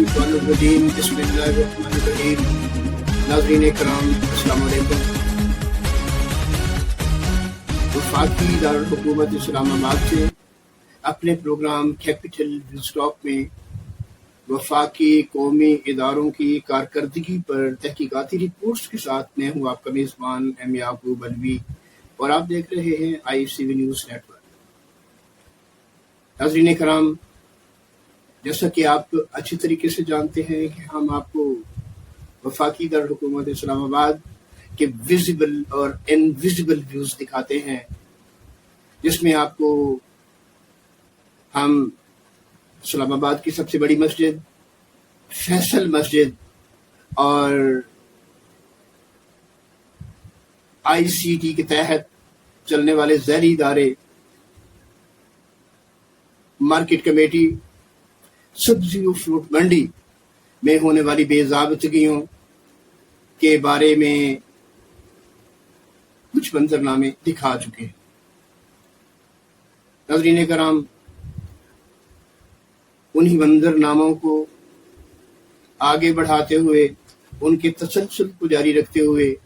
मिनशैतानिर्रजीम बिस्मिल्लाहिर्रहमानिर्रहीम। नाज़रीन कराम अस्सलाम वालेकुम। वफाकी दारुल हुकूमत इस्लामाबाद से अपने प्रोग्राम कैपिटल स्टॉक में वफाकी कौमी इदारों की कारकर्दगी पर तहकीकाती रिपोर्ट्स के साथ मैं हूँ आपका मेज़बान एम याकूब अलवी और आप देख रहे हैं ICV न्यूज़ नेटवर्क। नाज़रीन कराम, जैसा कि आप अच्छी तरीके से जानते हैं कि हम आपको वफाकी दारुल हुकूमत इस्लामाबाद के विजिबल और इनविजिबल व्यूज दिखाते हैं, जिसमें आपको हम इस्लामाबाद की सबसे बड़ी मस्जिद फैसल मस्जिद और ICT के तहत चलने वाले ज़ैली इदारे, मार्केट कमेटी, सब्जी और फ्रूट मंडी में होने वाली बेज़ाबतगियों के बारे में कुछ मंजरनामे दिखा चुके हैं। नाज़रीन कराम, उन्हीं मंजरनामों को आगे बढ़ाते हुए, उनके तसलसल को जारी रखते हुए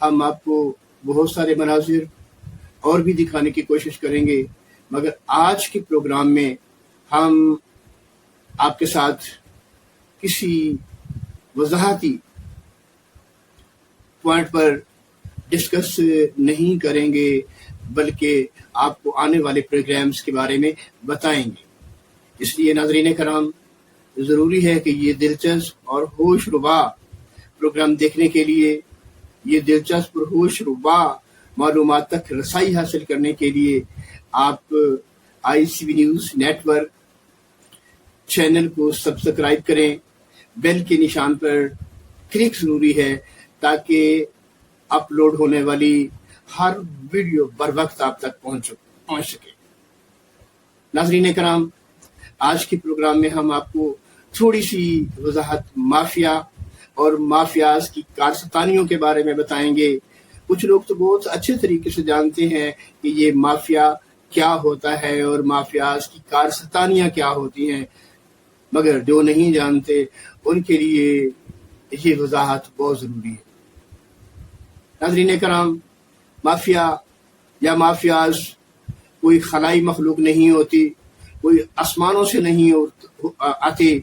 हम आपको बहुत सारे मनाजिर और भी दिखाने की कोशिश करेंगे, मगर आज के प्रोग्राम में हम आपके साथ किसी वजाहती पॉइंट पर डिस्कस नहीं करेंगे, बल्कि आपको आने वाले प्रोग्राम्स के बारे में बताएंगे। इसलिए नाज़रीन कराम, ज़रूरी है कि ये दिलचस्प और होशरुबा प्रोग्राम देखने के लिए, ये दिलचस्प और होशरुबा मालूमात तक रसाई हासिल करने के लिए आप ICV न्यूज़ नेटवर्क चैनल को सब्सक्राइब करें। बेल के निशान पर क्लिक ज़रूरी है ताकि अपलोड होने वाली हर वीडियो बर वक्त आप तक पहुंच सके। नाज़रीन कराम, आज के प्रोग्राम में हम आपको थोड़ी सी वजाहत माफिया और माफियाज की कारस्तानियों के बारे में बताएंगे। कुछ लोग तो बहुत अच्छे तरीके से जानते हैं कि ये माफिया क्या होता है और माफियाज की कारस्तानियां क्या होती हैं, मगर जो नहीं जानते उनके लिए ये वजाहत बहुत ज़रूरी है। नाज़रीन कराम, माफिया या माफियाज कोई खलाई मखलूक नहीं होती, कोई आसमानों से नहीं आती,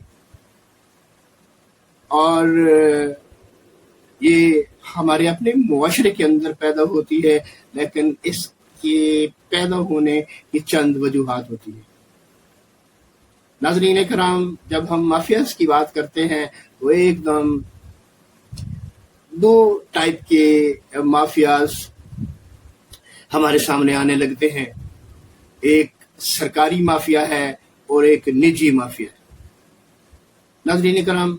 और ये हमारे अपने मुआशरे के अंदर पैदा होती है, लेकिन इसके पैदा होने की चंद वजूहात होती है। नाज़रीन कराम, जब हम माफियाज की बात करते हैं तो एकदम दो टाइप के माफियाज हमारे सामने आने लगते हैं। एक सरकारी माफिया है और एक निजी माफिया है। नाज़रीन कराम,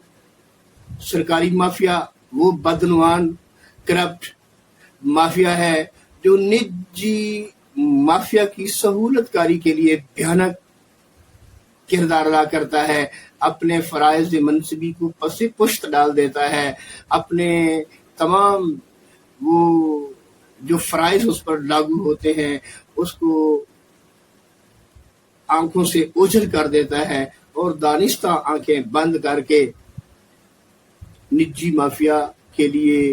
सरकारी माफिया वो बदनवान करप्ट माफिया है जो निजी माफिया की सहूलतकारी के लिए भयानक किरदार अदा करता है, अपने फराइज मनसबी को पसे पुश्त डाल देता है, अपने तमाम वो जो फराइज उस पर लागू होते हैं उसको आंखों से ओझल कर देता है और दानिस्ता आंखें बंद करके निजी माफिया के लिए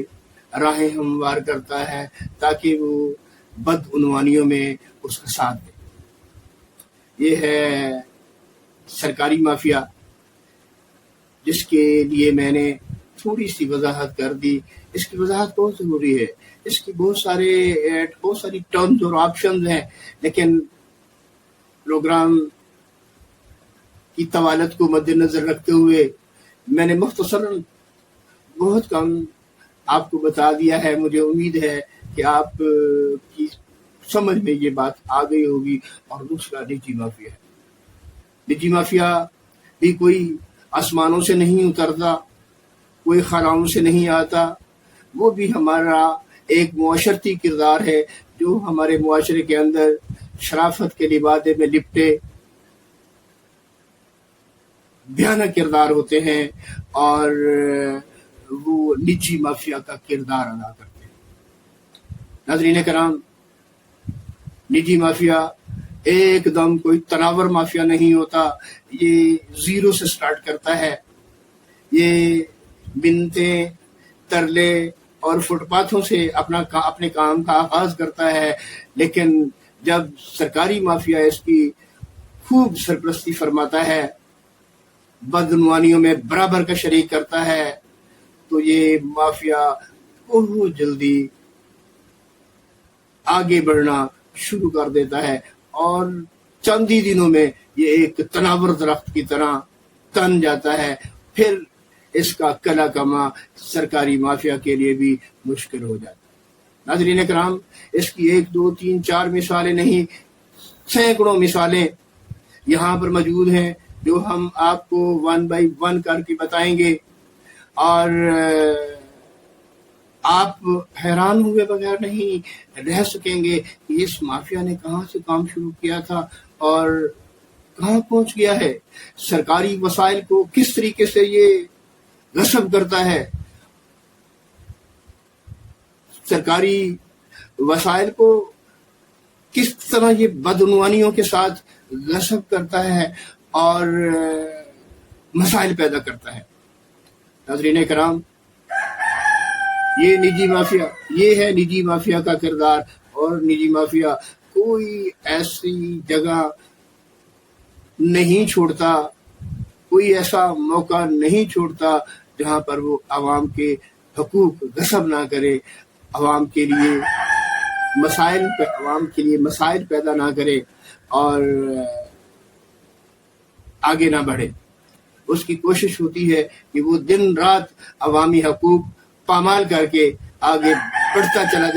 राहें हमवार करता है ताकि वो बदउनवानियों में उसका साथ दे। ये है सरकारी माफिया, जिसके लिए मैंने थोड़ी सी वजाहत कर दी। इसकी वजाहत बहुत ज़रूरी है। इसकी बहुत सारी टर्म्स और ऑप्शंस हैं, लेकिन प्रोग्राम की तवालत को मद्देनजर रखते हुए मैंने मुख्तसरन बहुत कम आपको बता दिया है। मुझे उम्मीद है कि आप की समझ में ये बात आ गई होगी। और दूसरा निजी माफिया है। निजी माफिया भी कोई आसमानों से नहीं उतरता, कोई खलाओं से नहीं आता, वो भी हमारा एक मुआशरती किरदार है जो हमारे मुआशरे के अंदर शराफत के लिबादे में लिपटे भयानक किरदार होते हैं और वो निजी माफिया का किरदार अदा करते हैं। नाज़रीन कराम, निजी माफिया एकदम कोई तनावर माफिया नहीं होता। ये जीरो से स्टार्ट करता है یہ بنتیں، ترلے اور فٹ پاتھوں سے اپنے کام کا آغاز کرتا ہے، لیکن جب سرکاری مافیا اس کی خوب سرپرستی فرماتا ہے، بدعنوانیوں میں برابر کا شریک کرتا ہے، تو یہ مافیا بہت جلدی آگے بڑھنا شروع کر دیتا ہے اور چند ہی دنوں میں یہ ایک تناور درخت کی طرح تن جاتا ہے. پھر اس کا کلا کما سرکاری مافیا کے لیے بھی مشکل ہو جاتا ہے. ناظرین کرام، اس کی 1 2 3 4 مثالیں نہیں، سینکڑوں مثالیں یہاں پر موجود ہیں جو ہم آپ کو 1 بائی 1 کر کے بتائیں گے، اور آپ حیران ہوئے بغیر نہیں رہ سکیں گے کہ اس مافیا نے کہاں سے کام شروع کیا تھا اور کہاں پہنچ گیا ہے. سرکاری وسائل کو کس طریقے سے یہ غصب کرتا ہے، سرکاری وسائل کو کس طرح یہ بدعنوانیوں کے ساتھ غصب کرتا ہے اور مسائل پیدا کرتا ہے. ناظرین کرام، یہ نجی مافیا، یہ ہے نجی مافیا کا کردار. اور نجی مافیا کوئی ایسی جگہ نہیں چھوڑتا، کوئی ایسا موقع نہیں چھوڑتا جہاں پر وہ عوام کے حقوق غصب نہ کرے، عوام کے لیے مسائل پیدا نہ کرے اور آگے نہ بڑھے. اس کی کوشش ہوتی ہے کہ وہ دن رات عوامی حقوق پامال کر کے آگے بڑھتا چلا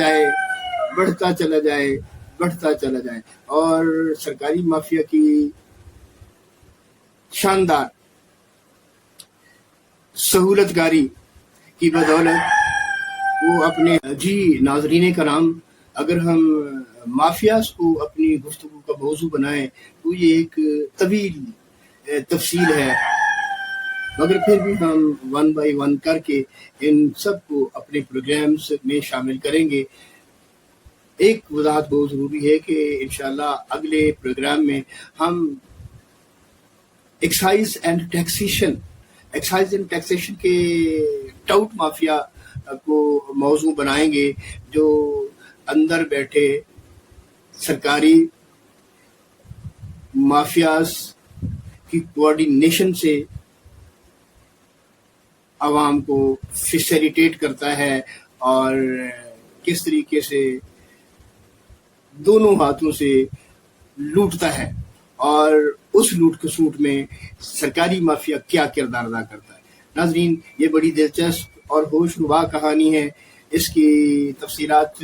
جائے. اور سرکاری مافیا کی شاندار سہولت کاری کی بدولت وہ اپنے ناظرین کرام، اگر ہم مافیاز کو اپنی گفتگو کا موضوع بنائیں تو یہ ایک طویل تفصیل ہے، مگر پھر بھی ہم 1 بائی 1 کر کے ان سب کو اپنے پروگرامز میں شامل کریں گے. ایک وضاحت بہت ضروری ہے کہ انشاءاللہ اگلے پروگرام میں ہم ایکسائز اینڈ ٹیکسیشن کے ٹاؤٹ مافیا کو موضوع بنائیں گے، جو اندر بیٹھے سرکاری مافیاز کی کوآرڈینیشن سے عوام کو فیسیلیٹیٹ کرتا ہے اور کس طریقے سے دونوں ہاتھوں سے لوٹتا ہے، اور اس لوٹ کسوٹ میں سرکاری مافیا کیا کردار ادا کرتا ہے. ناظرین، یہ بڑی دلچسپ اور ہوش ربا کہانی ہے. اس کی تفصیلات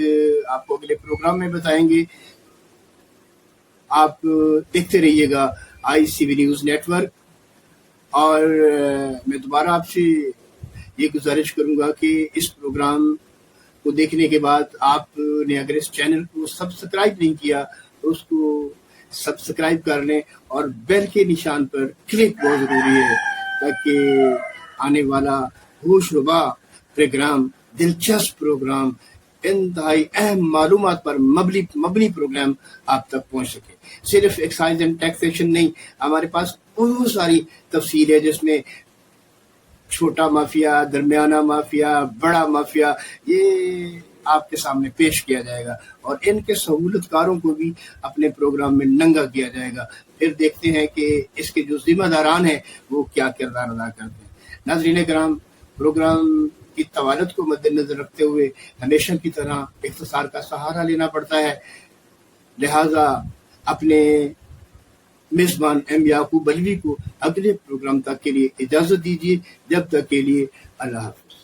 آپ کو اگلے پروگرام میں بتائیں گے. آپ دیکھتے رہیے گا ICV نیوز نیٹ ورک. اور میں دوبارہ آپ سے یہ گزارش کروں گا کہ اس پروگرام کو دیکھنے کے بعد آپ نے اگر اس چینل کو سبسکرائب نہیں کیا تو اس کو سبسکرائب کر لیں، اور بیل کے نشان پر کلک بہت ضروری ہے تاکہ آنے والا ہوش ربا پروگرام، دلچسپ پروگرام، انتہائی اہم معلومات پر مبنی پروگرام آپ تک پہنچ سکے. صرف ایکسائز اینڈ ٹیکسیشن نہیں، ہمارے پاس بہت ساری تفصیل ہے جس میں چھوٹا مافیا، درمیانہ مافیا، بڑا مافیا، یہ آپ کے سامنے پیش کیا جائے گا، اور ان کے سہولت کاروں کو بھی اپنے پروگرام میں ننگا کیا جائے گا. پھر دیکھتے ہیں کہ اس کے جو ذمہ داران ہیں وہ کیا کردار ادا کرتے ہیں. ناظرین کرام، پروگرام کی طوالت کو مد نظر رکھتے ہوئے ہمیشہ کی طرح اختصار کا سہارا لینا پڑتا ہے، لہذا اپنے میزبان ایم یعقوب علوی کو اگلے پروگرام تک کے لیے اجازت دیجیے. جب تک کے لیے اللہ حافظ.